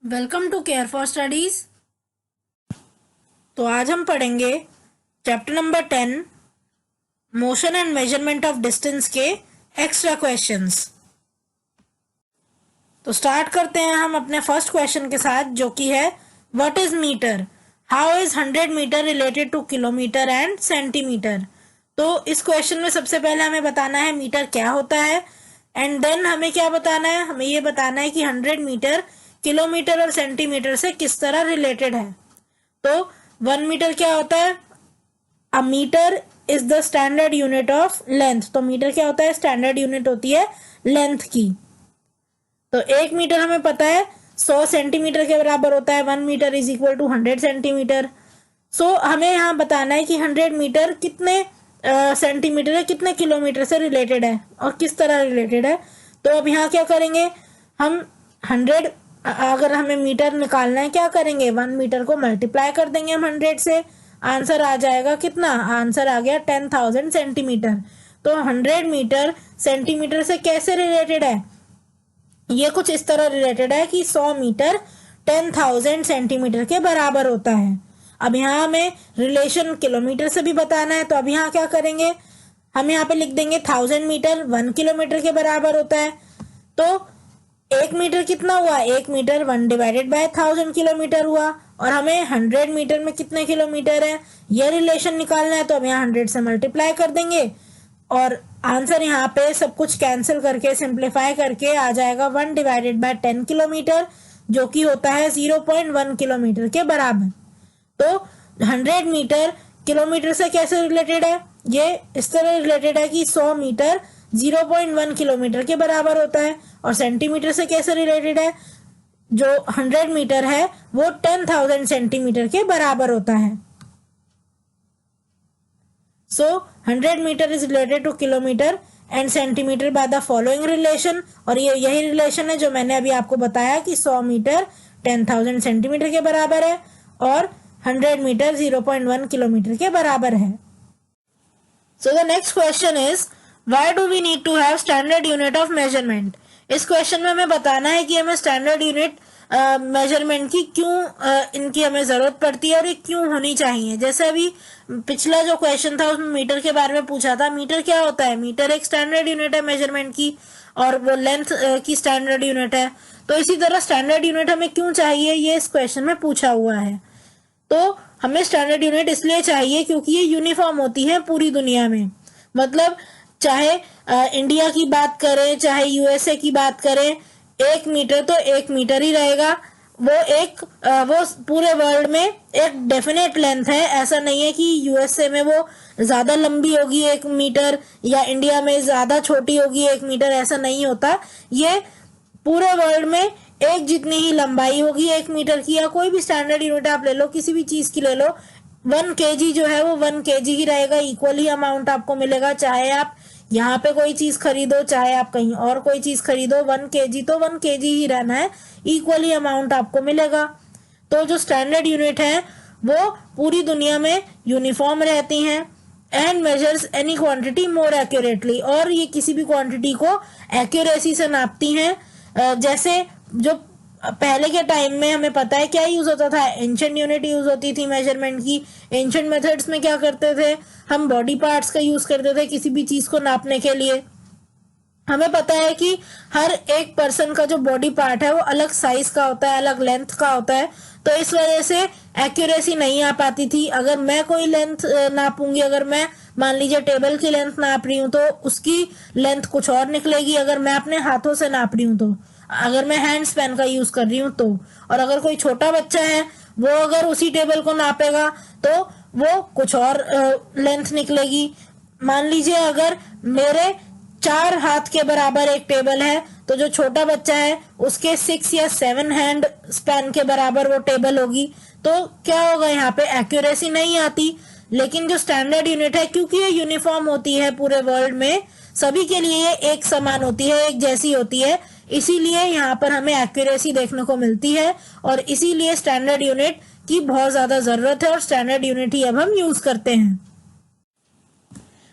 Welcome to care for studies. तो आज हम पढ़ेंगे chapter number 10 motion and measurement of distance के एक्स्ट्रा क्वेश्चंस। तो स्टार्ट करते हैं हम अपने फर्स्ट क्वेश्चन के साथ, जो कि है what is metre, how is 100 metre related to kilometre and centimetre. तो इस क्वेश्चन में सबसे पहले हमें बताना है मीटर क्या होता है, एंड देन हमें क्या बताना है, हमें ये बताना है कि 100 मीटर किलोमीटर और सेंटीमीटर से किस तरह रिलेटेड है। तो 1 मीटर क्या होता है, a metre is the standard unit of length. तो मीटर क्या होता है, स्टैंडर्ड यूनिट होती है लेंथ की। तो 1 मीटर हमें पता है 100 सेंटीमीटर के बराबर होता है। 1 metre is equal to 100 centimetre. So हमें यहाँ बताना है कि 100 मीटर कितने सेंटीमीटर है, कितने किलोमीटर से रिलेटेड है और किस तरह रिलेटेड है। तो अब यहाँ क्या करेंगे, हम 100 अगर हमें मीटर निकालना है, क्या करेंगे, 1 मीटर को मल्टीप्लाई कर देंगे हम 100 से, आंसर आ जाएगा कितना, आंसर आ गया 10,000 सेंटीमीटर। तो 100 मीटर सेंटीमीटर से कैसे रिलेटेड है, ये कुछ इस तरह रिलेटेड है कि 100 मीटर 10,000 सेंटीमीटर के बराबर होता है। अब यहाँ हमें रिलेशन किलोमीटर से भी बताना है, तो अब यहाँ क्या करेंगे, हम यहाँ पे लिख देंगे 1000 मीटर 1 किलोमीटर के बराबर होता है। तो 1 मीटर कितना हुआ, 1 मीटर 1 डिवाइडेड बाय 1000 किलोमीटर हुआ। और हमें 100 मीटर में कितने किलोमीटर है, ये रिलेशन निकालना है। तो हम यहाँ 100 से मल्टीप्लाई कर देंगे और आंसर यहाँ पे सब कुछ कैंसिल करके सिंप्लीफाई करके आ जाएगा 1 डिवाइडेड बाय 10 किलोमीटर, जो कि होता है 0.1 किलोमीटर के बराबर। तो 100 मीटर किलोमीटर से कैसे रिलेटेड है, ये इस तरह रिलेटेड है कि 100 मीटर 0.1 किलोमीटर के बराबर होता है। और सेंटीमीटर से कैसे रिलेटेड है, जो 100 मीटर है वो 10,000 सेंटीमीटर के बराबर होता है। So 100 metre is related to kilometre and centimetre by the following relation. और ये यही रिलेशन है जो मैंने अभी आपको बताया कि 100 मीटर 10,000 सेंटीमीटर के बराबर है और 100 मीटर 0.1 किलोमीटर के बराबर है। So the next question is why do we need to have standard unit of measurement. इस क्वेश्चन में हमें बताना है कि हमें स्टैंडर्ड यूनिट मेजरमेंट की क्यों इनकी हमें जरूरत पड़ती है और ये क्यों होनी चाहिए। जैसे अभी पिछला जो क्वेश्चन था उसमें मीटर के बारे में पूछा था, मीटर क्या होता है, मीटर एक स्टैंडर्ड यूनिट है मेजरमेंट की और वो लेंथ की स्टैंडर्ड यूनिट है। तो इसी तरह स्टैंडर्ड यूनिट हमें क्यों चाहिए, ये इस क्वेश्चन में पूछा हुआ है। तो हमें स्टैंडर्ड यूनिट इसलिए चाहिए क्योंकि ये यूनिफॉर्म होती है पूरी दुनिया में। मतलब चाहे इंडिया की बात करें चाहे यूएसए की बात करें, 1 मीटर तो 1 मीटर ही रहेगा। वो पूरे वर्ल्ड में एक डेफिनेट लेंथ है। ऐसा नहीं है कि यूएसए में वो ज्यादा लंबी होगी 1 मीटर या इंडिया में ज्यादा छोटी होगी 1 मीटर, ऐसा नहीं होता। ये पूरे वर्ल्ड में एक जितनी ही लंबाई होगी 1 मीटर की। या कोई भी स्टैंडर्ड यूनिट आप ले लो, किसी भी चीज की ले लो, 1 kg जो है वो 1 kg ही रहेगा, इक्वल ही अमाउंट आपको मिलेगा। चाहे आप यहाँ पे कोई चीज खरीदो चाहे आप कहीं और कोई चीज खरीदो, 1 kg तो 1 kg ही रहना है, इक्वल ही अमाउंट आपको मिलेगा। तो जो स्टैंडर्ड यूनिट है वो पूरी दुनिया में यूनिफॉर्म रहती हैं and measures any quantity more accurately, और ये किसी भी क्वांटिटी को एक्यूरेसी से नापती हैं। जैसे जो पहले के टाइम में हमें पता है क्या यूज होता था, एंशिएंट यूनिट यूज होती थी मेजरमेंट की। एंशिएंट मेथड्स में क्या करते थे, हम बॉडी पार्ट्स का यूज करते थे किसी भी चीज को नापने के लिए। हमें पता है कि हर एक पर्सन का जो बॉडी पार्ट है वो अलग साइज का होता है, अलग लेंथ का होता है। तो इस वजह से एक्यूरेसी नहीं आ पाती थी। अगर मैं कोई लेंथ नापूंगी, अगर मैं मान लीजिए टेबल की लेंथ नाप रही हूँ तो उसकी लेंथ कुछ और निकलेगी, अगर मैं अपने हाथों से नाप रही हूँ तो, अगर मैं हैंड स्पैन का यूज कर रही हूँ तो। और अगर कोई छोटा बच्चा है वो अगर उसी टेबल को नापेगा तो वो कुछ और लेंथ निकलेगी। मान लीजिए अगर मेरे 4 हाथ के बराबर एक टेबल है तो जो छोटा बच्चा है उसके 6 या 7 हैंड स्पैन के बराबर वो टेबल होगी। तो क्या होगा, यहाँ पे एक्यूरेसी नहीं आती। लेकिन जो स्टैंडर्ड यूनिट है, क्योंकि ये यूनिफॉर्म होती है पूरे वर्ल्ड में, सभी के लिए ये एक समान होती है, एक जैसी होती है, इसीलिए यहाँ पर हमें एक्यूरेसी देखने को मिलती है और इसीलिए स्टैंडर्ड यूनिट की बहुत ज्यादा जरूरत है और स्टैंडर्ड यूनिट ही अब हम यूज करते हैं।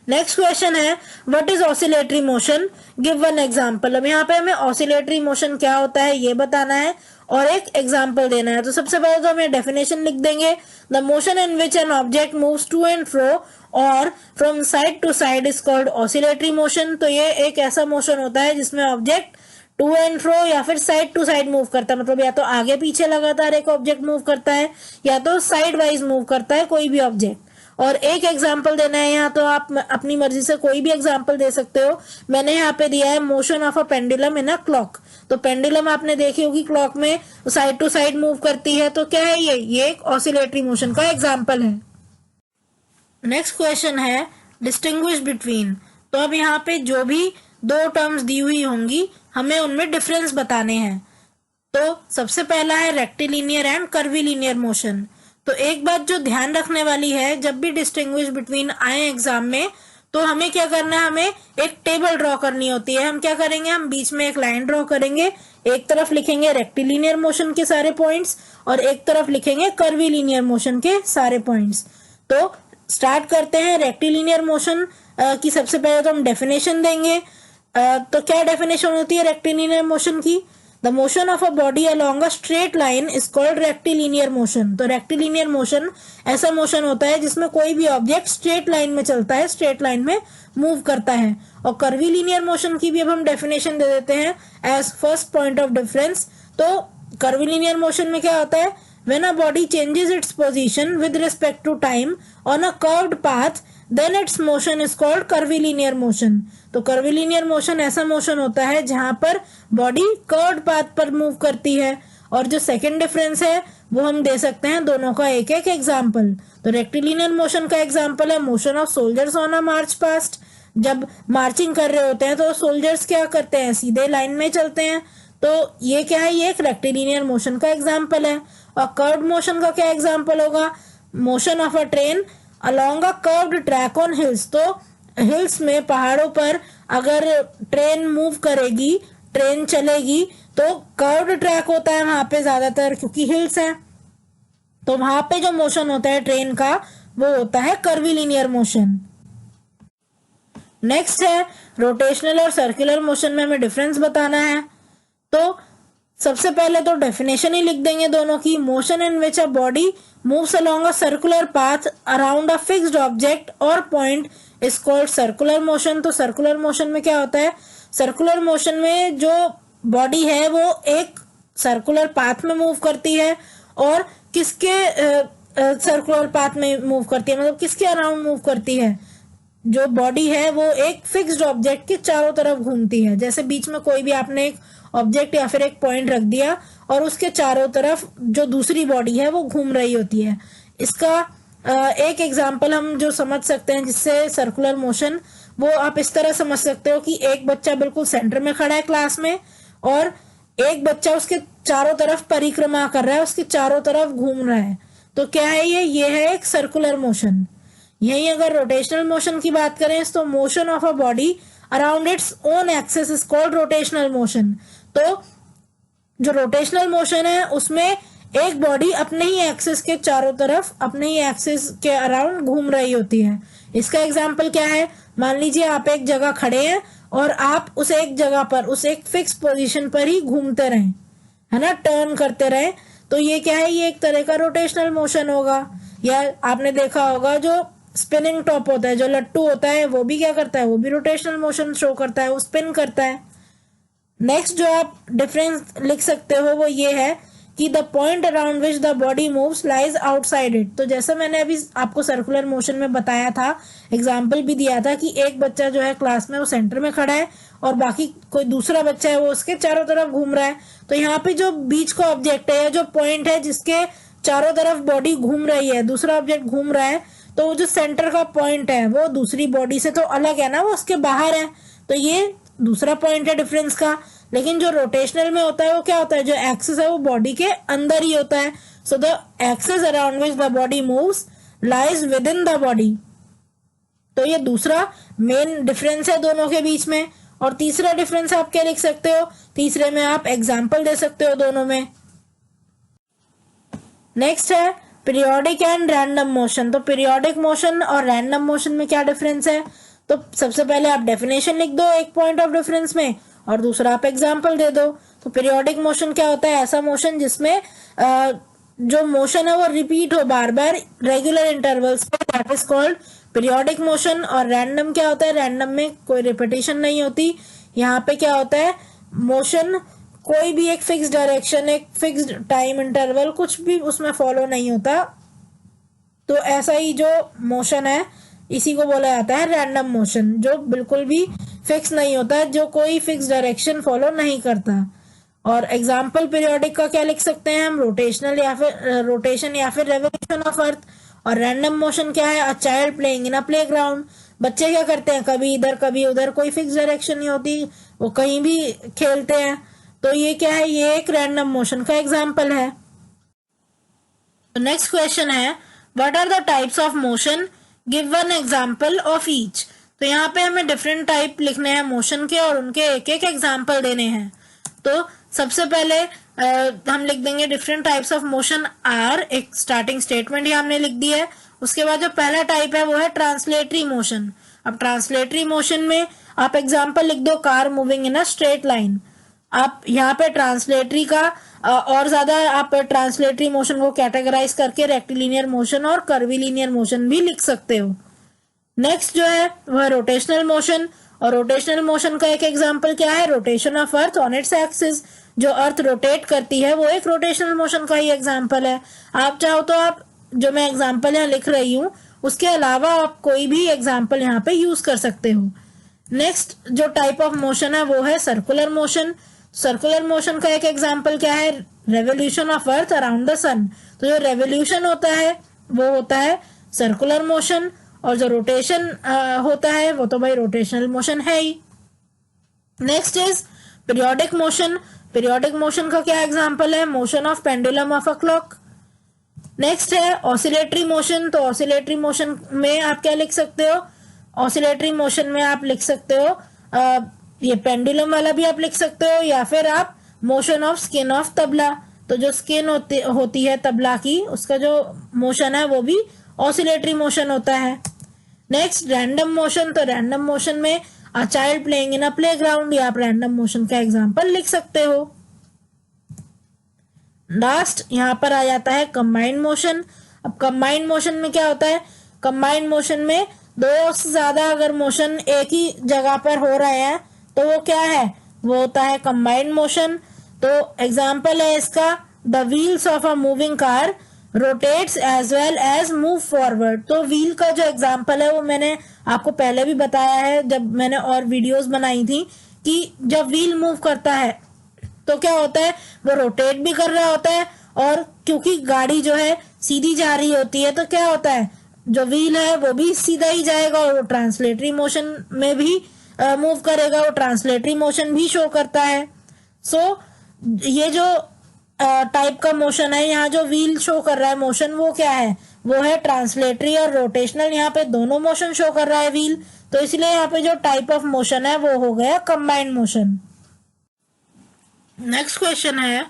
नेक्स्ट क्वेश्चन है what is oscillatory motion, give one example. अब यहाँ पे हमें ऑसिलेटरी मोशन क्या होता है ये बताना है और एक एग्जांपल देना है। तो सबसे पहले तो हमें डेफिनेशन लिख देंगे, the motion in which an object moves to and fro or from side to side is called oscillatory motion. तो ये एक ऐसा मोशन होता है जिसमें ऑब्जेक्ट टू एंड फ्रो या फिर साइड टू साइड मूव करता है, मतलब या तो आगे पीछे लगातार एक ऑब्जेक्ट मूव करता है या तो साइड वाइज मूव करता है कोई भी ऑब्जेक्ट। और एक एग्जाम्पल देना है यहाँ, तो आप अपनी मर्जी से कोई भी एग्जाम्पल दे सकते हो। मैंने यहाँ पे दिया है motion of a pendulum in a clock. तो पेंडुलम आपने देखी होगी क्लॉक में साइड टू साइड मूव करती है, तो क्या है ये एक ऑसिलेटरी मोशन का एग्जाम्पल है। नेक्स्ट क्वेश्चन है डिस्टिंग्विश बिटवीन। तो अब यहाँ पे जो भी दो टर्म्स दी हुई होंगी हमें उनमें डिफरेंस बताने हैं। तो सबसे पहला है रेक्टिलिनियर एंड कर्विलिनियर मोशन। तो एक बात जो ध्यान रखने वाली है, जब भी डिस्टिंग्विश बिटवीन आए एग्जाम में तो हमें क्या करना है, हमें एक टेबल ड्रॉ करनी होती है। हम क्या करेंगे, हम बीच में एक लाइन ड्रॉ करेंगे, एक तरफ लिखेंगे रेक्टिलिनियर मोशन के सारे पॉइंट्स और एक तरफ लिखेंगे कर्विलिनियर मोशन के सारे पॉइंट्स। तो स्टार्ट करते हैं रेक्टिलिनियर मोशन की। सबसे पहले तो हम डेफिनेशन देंगे। तो क्या डेफिनेशन होती है रेक्टिलिनियर मोशन की, the motion of a body along a straight line is called rectilinear motion. तो रेक्टिलिनियर मोशन ऐसा मोशन होता है जिसमें कोई भी ऑब्जेक्ट स्ट्रेट लाइन में चलता है, स्ट्रेट लाइन में मूव करता है। और कर्विलिनियर मोशन की भी अब हम डेफिनेशन दे देते हैं as first point of difference. तो कर्विलिनियर मोशन में क्या होता है, when a body changes its position with respect to time on a curved path then its motion is called curvilinear motion। तो कर्विलिनियर मोशन ऐसा मोशन होता है जहां पर बॉडी कर्व्ड पाथ पर मूव करती है। और जो सेकंड डिफरेंस है वो हम दे सकते हैं दोनों का एक एक एग्जांपल। तो रेक्टिलिनियर मोशन का एग्जांपल है motion of soldiers on a march past. जब मार्चिंग कर रहे होते हैं तो सोल्जर्स क्या करते हैं, सीधे लाइन में चलते हैं। तो ये क्या है, ये एक रेक्टिलिनियर मोशन का एग्जांपल है। और कर्व्ड मोशन का क्या एग्जांपल होगा, motion of a train along a curved track on hills. तो हिल्स में, पहाड़ों पर अगर ट्रेन मूव करेगी, ट्रेन चलेगी तो कर्व्ड ट्रैक होता है वहां पे ज्यादातर, क्योंकि हिल्स है। तो वहां पे जो मोशन होता है ट्रेन का वो होता है कर्विलिनियर मोशन। नेक्स्ट है रोटेशनल और सर्कुलर मोशन में हमें डिफरेंस बताना है। तो सबसे पहले तो डेफिनेशन ही लिख देंगे दोनों की, motion in which a body moves along a circular path around a fixed object or point is called circular motion. तो सर्कुलर मोशन में क्या होता है, सर्कुलर मोशन में जो बॉडी है वो एक सर्कुलर पाथ में मूव करती है। और किसके सर्कुलर पाथ में मूव करती है, मतलब किसके अराउंड मूव करती है, जो बॉडी है वो एक फिक्स्ड ऑब्जेक्ट के चारों तरफ घूमती है। जैसे बीच में कोई भी आपने एक ऑब्जेक्ट या फिर एक पॉइंट रख दिया और उसके चारों तरफ जो दूसरी बॉडी है वो घूम रही होती है। इसका एक एग्जांपल हम जो समझ सकते हैं जिससे सर्कुलर मोशन, वो आप इस तरह समझ सकते हो कि एक बच्चा बिल्कुल सेंटर में खड़ा है क्लास में और एक बच्चा उसके चारों तरफ परिक्रमा कर रहा है, उसके चारों तरफ घूम रहा है। तो क्या है ये है एक सर्कुलर मोशन। यही अगर रोटेशनल मोशन की बात करें तो motion of a body around its own axis is called rotational motion. तो जो रोटेशनल मोशन है उसमें एक बॉडी अपने ही एक्सिस के चारों तरफ, अपने ही एक्सिस के अराउंड घूम रही होती है। इसका एग्जांपल क्या है, मान लीजिए आप एक जगह खड़े हैं और आप उस एक जगह पर, उस एक फिक्स पोजीशन पर ही घूमते रहें, है ना, टर्न करते रहें। तो ये क्या है, ये एक तरह का रोटेशनल मोशन होगा। या आपने देखा होगा जो स्पिनिंग टॉप होता है, जो लट्टू होता है, वो भी क्या करता है, वो भी रोटेशनल मोशन शो करता है, वो स्पिन करता है। नेक्स्ट जो आप डिफरेंस लिख सकते हो वो ये है कि the point around which the body moves lies outside it. तो जैसे मैंने अभी आपको सर्कुलर मोशन में बताया था, एग्जाम्पल भी दिया था कि एक बच्चा जो है क्लास में वो सेंटर में खड़ा है और बाकी कोई दूसरा बच्चा है वो उसके चारों तरफ घूम रहा है। तो यहाँ पे जो बीच का ऑब्जेक्ट है या जो पॉइंट है जिसके चारों तरफ बॉडी घूम रही है, दूसरा ऑब्जेक्ट घूम रहा है, तो वो जो सेंटर का पॉइंट है वो दूसरी बॉडी से तो अलग है ना, वो उसके बाहर है। तो ये दूसरा पॉइंट है डिफरेंस का। लेकिन जो रोटेशनल में होता है वो क्या होता है, जो एक्सिस है वो बॉडी के अंदर ही होता है। So the axis around which the body moves lies with in the body. तो ये दूसरा मेन डिफरेंस है दोनों के बीच में। और तीसरा डिफरेंस आप क्या लिख सकते हो, तीसरे में आप एग्जाम्पल दे सकते हो दोनों में। नेक्स्ट है पीरियोडिक एंड रैंडम मोशन। तो पीरियोडिक मोशन और रैंडम मोशन में क्या डिफरेंस है, तो सबसे पहले आप डेफिनेशन लिख दो एक पॉइंट ऑफ डिफरेंस में, और दूसरा आप एग्जाम्पल दे दो। तो पीरियोडिक मोशन क्या होता है? ऐसा मोशन जिसमें जो मोशन है वो रिपीट हो बार बार रेगुलर इंटरवल्स पे, that is called periodic motion. और रैंडम क्या होता है? रैंडम में कोई रिपीटिशन नहीं होती। यहाँ पे क्या होता है? मोशन कोई भी एक फिक्स डायरेक्शन, एक फिक्स टाइम इंटरवल, कुछ भी उसमें फॉलो नहीं होता। तो ऐसा ही जो मोशन है इसी को बोला जाता है रैंडम मोशन, जो बिल्कुल भी फिक्स नहीं होता है, जो कोई फिक्स डायरेक्शन फॉलो नहीं करता। और एग्जाम्पल पीरियोडिक का क्या लिख सकते हैं हम? रोटेशनल या फिर रोटेशन या फिर रेवोल्यूशन ऑफ अर्थ। और रैंडम मोशन क्या है? A child playing in a playground. बच्चे क्या करते हैं? कभी इधर कभी उधर, कोई फिक्स डायरेक्शन नहीं होती, वो कहीं भी खेलते हैं। तो ये क्या है? ये एक रैंडम मोशन का एग्जाम्पल है। तो नेक्स्ट क्वेश्चन है, what are the types of motion? Give one example of each. तो यहाँ पे हमें डिफरेंट टाइप लिखने हैं मोशन के, और उनके एक एक एग्जाम्पल देने हैं। तो सबसे पहले हम लिख देंगे different types of motion are, एक स्टार्टिंग स्टेटमेंट ही हमने लिख दी है। उसके बाद जो पहला टाइप है वो है ट्रांसलेटरी मोशन। अब ट्रांसलेटरी मोशन में आप एग्जाम्पल लिख दो, car moving in a straight line. आप यहाँ पे ट्रांसलेटरी का और ज्यादा आप ट्रांसलेटरी मोशन को कैटेगराइज करके रेक्टिलिनियर मोशन और कर्विलिनियर मोशन भी लिख सकते हो। नेक्स्ट जो है वह रोटेशनल मोशन, और रोटेशनल मोशन का एक एग्जांपल क्या है? Rotation of earth on its axis. जो अर्थ रोटेट करती है वो एक रोटेशनल मोशन का ही एग्जांपल है। आप चाहो तो आप जो मैं एग्जांपल यहाँ लिख रही हूँ उसके अलावा आप कोई भी एग्जांपल यहाँ पे यूज कर सकते हो। नेक्स्ट जो टाइप ऑफ मोशन है वो है सर्कुलर मोशन। सर्कुलर मोशन का एक एग्जांपल क्या है? Revolution of earth around the sun. तो जो रेवोल्यूशन होता है वो होता है सर्कुलर मोशन, और जो रोटेशन होता है वो तो भाई रोटेशनल मोशन है ही। Next is periodic motion. Periodic motion का क्या एग्जांपल है? Motion of pendulum of a clock. Next है ऑसिलेटरी मोशन। तो ऑसिलेटरी मोशन में आप क्या लिख सकते हो? ऑसिलेटरी मोशन में आप लिख सकते हो ये पेंडुलम वाला भी आप लिख सकते हो, या फिर आप motion of skin of tabla. तो जो स्किन होती है तबला की, उसका जो मोशन है वो भी ऑसिलेटरी मोशन होता है। Next random motion. तो रैंडम मोशन में a child playing in a playground, या आप रैंडम मोशन का एग्जांपल लिख सकते हो। लास्ट यहाँ पर आ जाता है कंबाइंड मोशन। अब कंबाइंड मोशन में क्या होता है? कंबाइंड मोशन में दो से ज्यादा अगर मोशन एक ही जगह पर हो रहे हैं तो वो क्या है? वो होता है कंबाइंड मोशन। तो एग्जांपल है इसका, the wheels of a moving car rotates as well as move forward. तो व्हील का जो एग्जांपल है वो मैंने आपको पहले भी बताया है जब मैंने और वीडियोस बनाई थी, कि जब व्हील मूव करता है तो क्या होता है? वो रोटेट भी कर रहा होता है, और क्योंकि गाड़ी जो है सीधी जा रही होती है तो क्या होता है? जो व्हील है वो भी सीधा ही जाएगा, और वो ट्रांसलेटरी मोशन में भी मूव करेगा, वो ट्रांसलेटरी मोशन भी शो करता है। सो ये जो टाइप का मोशन है, यहाँ जो व्हील शो कर रहा है मोशन, वो क्या है? वो है ट्रांसलेटरी और रोटेशनल। यहाँ पे दोनों मोशन शो कर रहा है व्हील, तो इसलिए यहाँ पे जो टाइप ऑफ मोशन है वो हो गया कंबाइंड मोशन। नेक्स्ट क्वेश्चन है,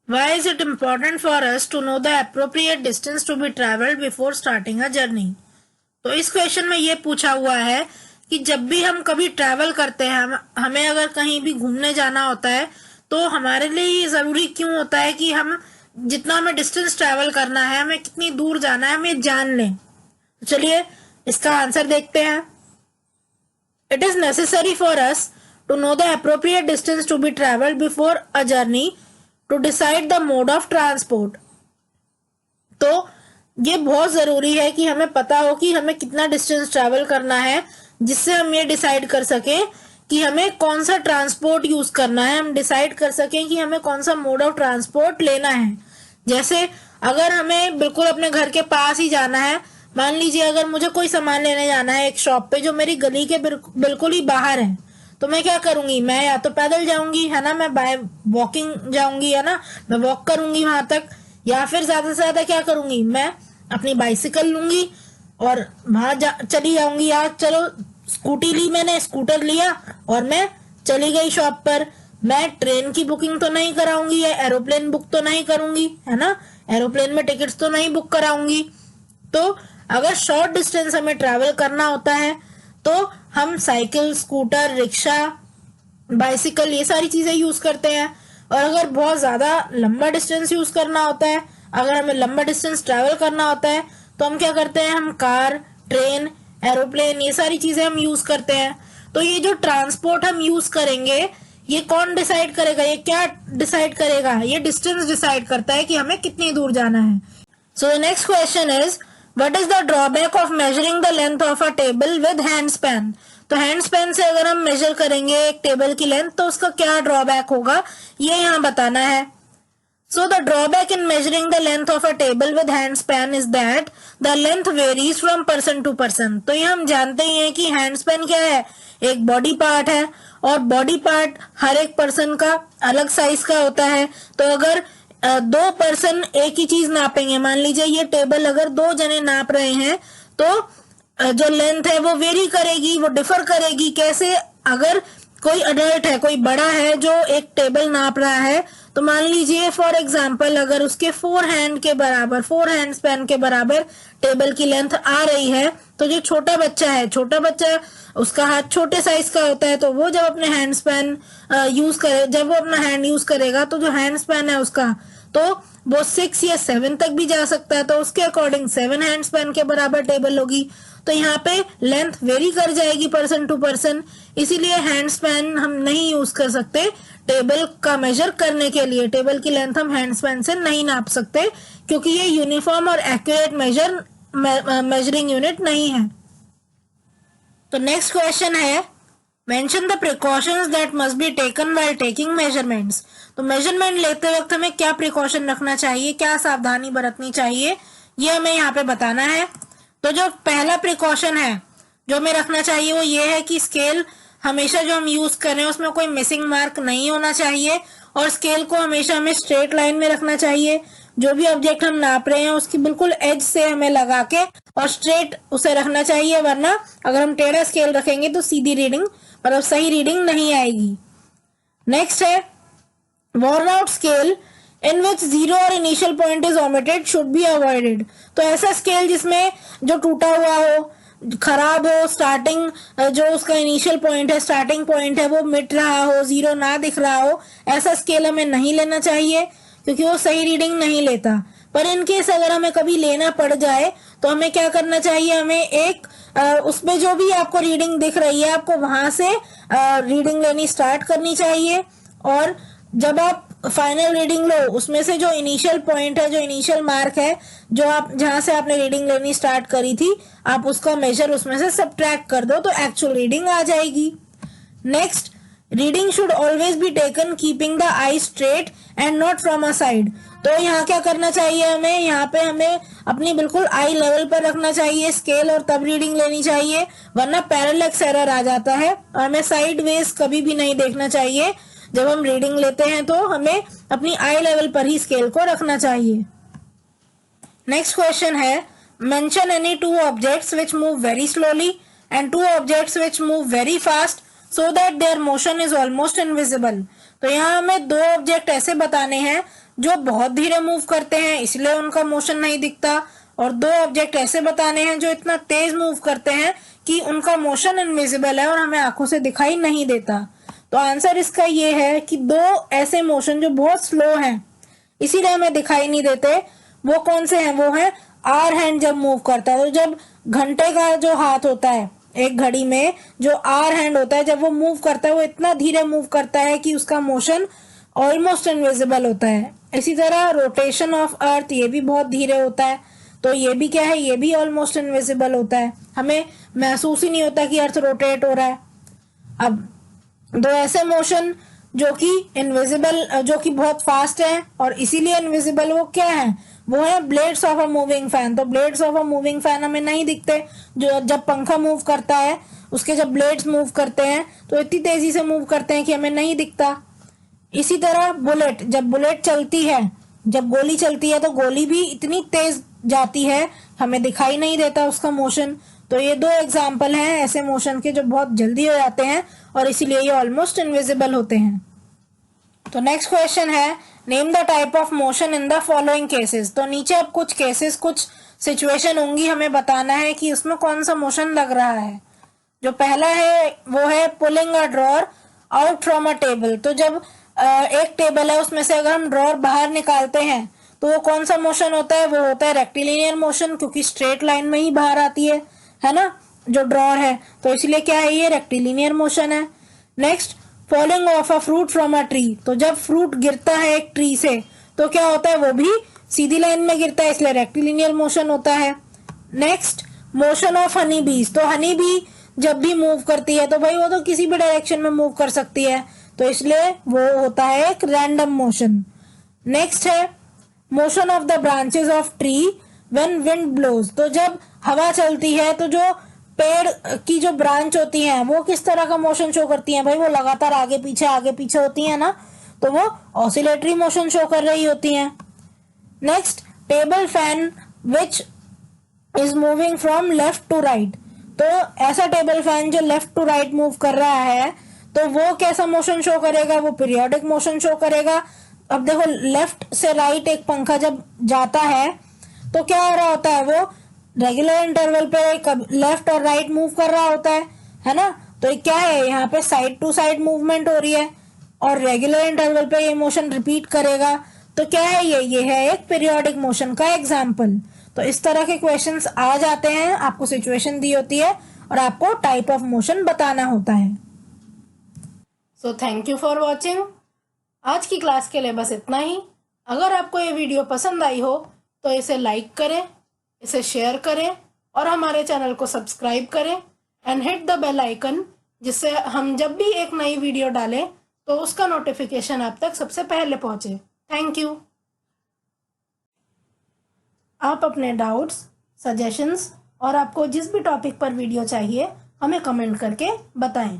why is it important for us to know the appropriate distance to be traveled before starting a journey? तो इस क्वेश्चन में ये पूछा हुआ है कि जब भी हम कभी ट्रैवल करते हैं, हमें अगर कहीं भी घूमने जाना होता है, तो हमारे लिए ये जरूरी क्यों होता है कि हम जितना हमें डिस्टेंस ट्रैवल करना है, हमें कितनी दूर जाना है, हमें जान लें। चलिए इसका आंसर देखते हैं। It is necessary for us to know the appropriate distance to be traveled before a journey to decide the mode of transport। तो ये बहुत जरूरी है कि हमें पता हो कि हमें कितना डिस्टेंस ट्रैवल करना है, जिससे हम ये डिसाइड कर सकें कि हमें कौन सा ट्रांसपोर्ट यूज करना है, हम डिसाइड कर सकें कि हमें कौन सा मोड ऑफ ट्रांसपोर्ट लेना है। जैसे अगर हमें बिल्कुल अपने घर के पास ही जाना है, मान लीजिए अगर मुझे कोई सामान लेने जाना है एक शॉप पे जो मेरी गली के बिल्कुल ही बाहर है, तो मैं क्या करूंगी? मैं या तो पैदल जाऊंगी, है ना, मैं बाय वॉकिंग जाऊंगी, है ना, मैं वॉक करूंगी वहां तक, या फिर ज्यादा से ज्यादा क्या करूंगी? मैं अपनी बाइसिकल लूंगी और वहां चली जाऊंगी। या चलो स्कूटी ली मैंने, स्कूटर लिया और मैं चली गई शॉप पर। मैं ट्रेन की बुकिंग तो नहीं कराऊंगी, या एरोप्लेन बुक तो नहीं करूंगी, है ना, एरोप्लेन में टिकट्स तो नहीं बुक कराऊंगी। तो अगर शॉर्ट डिस्टेंस हमें ट्रैवल करना होता है तो हम साइकिल, स्कूटर, रिक्शा, बाइसिकल ये सारी चीजें यूज करते हैं। और अगर बहुत ज्यादा लंबा डिस्टेंस यूज करना होता है, अगर हमें लंबा डिस्टेंस ट्रैवल करना होता है तो हम क्या करते हैं, हम कार, ट्रेन, एरोप्लेन ये सारी चीजें हम यूज करते हैं। तो ये जो ट्रांसपोर्ट हम यूज करेंगे ये कौन डिसाइड करेगा, ये क्या डिसाइड करेगा, ये डिस्टेंस डिसाइड करता है कि हमें कितनी दूर जाना है। So the next question is what is the drawback of measuring the length of a table with hand span. तो हैंड स्पैन से अगर हम मेजर करेंगे एक टेबल की लेंथ तो उसका क्या ड्रॉबैक होगा ये यहाँ बताना है। So the drawback in measuring the length of a table with hand span is that the length varies from person to person। तो ये हम जानते ही हैं कि हैंड स्पैन क्या है, एक बॉडी पार्ट है और बॉडी पार्ट हर एक पर्सन का अलग साइज का होता है। तो अगर दो पर्सन एक ही चीज नापेंगे, मान लीजिए ये टेबल अगर दो जने नाप रहे हैं तो जो लेंथ है वो वेरी करेगी, वो डिफर करेगी। कैसे, अगर कोई अडल्ट है, कोई बड़ा है जो एक टेबल नाप रहा है तो मान लीजिए फॉर एग्जांपल अगर उसके 4 हैंड के बराबर, 4 हैंड स्पैन के बराबर टेबल की लेंथ आ रही है, तो जो छोटा बच्चा है, छोटा बच्चा उसका हाथ छोटे साइज का होता है, तो वो जब अपने हैंड स्पैन यूज करे, जब वो अपना हैंड यूज करेगा तो जो हैंड स्पैन है उसका, तो वो 6 या 7 तक भी जा सकता है। तो उसके अकॉर्डिंग 7 हैंड स्पैन के बराबर टेबल होगी। तो यहाँ पे लेंथ वेरी कर जाएगी पर्सन टू पर्सन, इसीलिए हैंड स्पैन हम नहीं यूज कर सकते टेबल का मेजर करने के लिए। टेबल की लेंथ हम हैंड स्पैन से नहीं नाप सकते क्योंकि ये यूनिफॉर्म और एक्यूरेट मेजरिंग यूनिट नहीं है। तो नेक्स्ट क्वेश्चन है mention the precautions that must be taken while taking measurements. तो मेजरमेंट लेते वक्त हमें क्या प्रिकॉशन रखना चाहिए, क्या सावधानी बरतनी चाहिए, ये हमें यहाँ पे बताना है। तो जो पहला प्रिकॉशन है जो हमें रखना चाहिए वो ये है कि स्केल हमेशा जो हम यूज कर रहे हैं उसमें कोई मिसिंग मार्क नहीं होना चाहिए और स्केल को हमेशा हमें स्ट्रेट लाइन में रखना चाहिए। जो भी ऑब्जेक्ट हम नाप रहे हैं उसकी बिल्कुल एज से हमें लगा के और स्ट्रेट उसे रखना चाहिए, वरना अगर हम टेढ़ा स्केल रखेंगे तो सीधी रीडिंग मतलब सही रीडिंग नहीं आएगी। नेक्स्ट है worn out scale in which zero और initial point is omitted should be avoided। तो ऐसा स्केल जिसमें जो टूटा हुआ हो, खराब हो, स्टार्टिंग जो उसका इनिशियल पॉइंट है, स्टार्टिंग पॉइंट है वो मिट रहा हो, जीरो ना दिख रहा हो, ऐसा स्केल हमें नहीं लेना चाहिए क्योंकि वो सही रीडिंग नहीं लेता। पर इन केस अगर हमें कभी लेना पड़ जाए तो हमें क्या करना चाहिए, हमें एक उसमें जो भी आपको रीडिंग दिख रही है आपको वहां से रीडिंग लेनी स्टार्ट करनी चाहिए और जब आप फाइनल रीडिंग लो उसमें से जो इनिशियल पॉइंट है, जो इनिशियल मार्क है, जो आप जहां से आपने रीडिंग लेनी स्टार्ट करी थी, आप उसका मेजर उसमें से सबट्रैक्ट कर दो तो एक्चुअल रीडिंग आ जाएगी। Next, reading should always be taken keeping the I straight and not from a side. तो यहाँ क्या करना चाहिए हमें, यहाँ पे हमें अपनी बिल्कुल आई लेवल पर रखना चाहिए स्केल और तब रीडिंग लेनी चाहिए, वरना पैरेलैक्स एरर आ जाता है। और हमें साइड वेज कभी भी नहीं देखना चाहिए। जब हम रीडिंग लेते हैं तो हमें अपनी आई लेवल पर ही स्केल को रखना चाहिए। नेक्स्ट क्वेश्चन है mention any 2 objects which move very slowly and 2 objects which move very fast so that there motion is almost invisible. तो यहाँ हमें 2 ऑब्जेक्ट ऐसे बताने हैं जो बहुत धीरे मूव करते हैं इसलिए उनका मोशन नहीं दिखता, और 2 ऑब्जेक्ट ऐसे बताने हैं जो इतना तेज मूव करते हैं कि उनका मोशन इनविजिबल है और हमें आंखों से दिखाई नहीं देता। तो आंसर इसका ये है कि 2 ऐसे मोशन जो बहुत स्लो हैं इसीलिए हमें दिखाई नहीं देते, वो कौन से हैं, वो है आर हैंड जब मूव करता है। तो जब घंटे का जो हाथ होता है एक घड़ी में, जो आर हैंड होता है, जब वो मूव करता है वो इतना धीरे मूव करता है कि उसका मोशन ऑलमोस्ट इनविजिबल होता है। इसी तरह रोटेशन ऑफ अर्थ ये भी बहुत धीरे होता है, तो ये भी क्या है, ये भी ऑलमोस्ट इनविजिबल होता है, हमें महसूस ही नहीं होता कि अर्थ रोटेट हो रहा है। अब 2 ऐसे मोशन जो कि इनविजिबल, जो कि बहुत फास्ट है और इसीलिए इनविजिबल, वो क्या है, वो है blades of a moving fan. तो blades of a moving fan हमें नहीं दिखते, जो जब पंखा मूव करता है उसके जब ब्लेड्स मूव करते हैं तो इतनी तेजी से मूव करते हैं कि हमें नहीं दिखता। इसी तरह बुलेट, जब बुलेट चलती है, जब गोली चलती है तो गोली भी इतनी तेज जाती है हमें दिखाई नहीं देता उसका मोशन। तो ये 2 एग्जाम्पल हैं ऐसे मोशन के जो बहुत जल्दी हो जाते हैं और इसीलिए ये ऑलमोस्ट इनविजिबल होते हैं। तो नेक्स्ट क्वेश्चन है name the type of motion in the following cases. तो नीचे अब कुछ केसेस, कुछ सिचुएशन होंगी, हमें बताना है कि उसमें कौन सा मोशन लग रहा है। जो पहला है वो है pulling a drawer out from a table. तो जब एक टेबल है उसमें से अगर हम ड्रॉर बाहर निकालते हैं तो वो कौन सा मोशन होता है, वो होता है रेक्टिलिनियर मोशन, क्योंकि स्ट्रेट लाइन में ही बाहर आती है ना जो ड्रॉर है, तो इसलिए क्या है, ये रेक्टिलिनियर मोशन है। Next, falling of a fruit from a tree. तो जब फ्रूट गिरता है एक ट्री से तो क्या होता है, वो भी सीधी लाइन में गिरता है, इसलिए रेक्टिलिनियर मोशन होता है। नेक्स्ट, मोशन ऑफ हनी बीज। तो हनी बी जब भी मूव करती है तो भाई वो तो किसी भी डायरेक्शन में मूव कर सकती है, तो इसलिए वो होता है एक रैंडम मोशन। नेक्स्ट है motion of the branches of tree when wind blows. तो जब हवा चलती है तो जो पेड़ की जो ब्रांच होती हैं वो किस तरह का मोशन शो करती हैं, भाई वो लगातार आगे पीछे होती हैं ना, तो वो ऑसिलेटरी मोशन शो कर रही होती हैं। Next, table fan which is moving from left to right. तो ऐसा टेबल फैन जो लेफ्ट टू राइट मूव कर रहा है तो वो कैसा मोशन शो करेगा, वो पीरियोडिक मोशन शो करेगा। अब देखो लेफ्ट से राइट एक पंखा जब जाता है तो क्या हो रहा होता है, वो रेगुलर इंटरवल पे लेफ्ट और राइट मूव कर रहा होता है ना। तो ये क्या है, यहाँ पे साइड टू साइड मूवमेंट हो रही है और रेगुलर इंटरवल पे ये मोशन रिपीट करेगा। तो क्या है, ये है एक पीरियोडिक मोशन का एग्जाम्पल। तो इस तरह के क्वेश्चंस आ जाते हैं, आपको सिचुएशन दी होती है और आपको टाइप ऑफ मोशन बताना होता है। So thank you for watching. आज की क्लास के लिए बस इतना ही। अगर आपको ये वीडियो पसंद आई हो तो इसे लाइक करें, इसे शेयर करें और हमारे चैनल को सब्सक्राइब करें and hit the bell icon, जिससे हम जब भी एक नई वीडियो डालें तो उसका नोटिफिकेशन आप तक सबसे पहले पहुंचे। Thank you. आप अपने डाउट्स, सजेशंस और आपको जिस भी टॉपिक पर वीडियो चाहिए हमें कमेंट करके बताएं।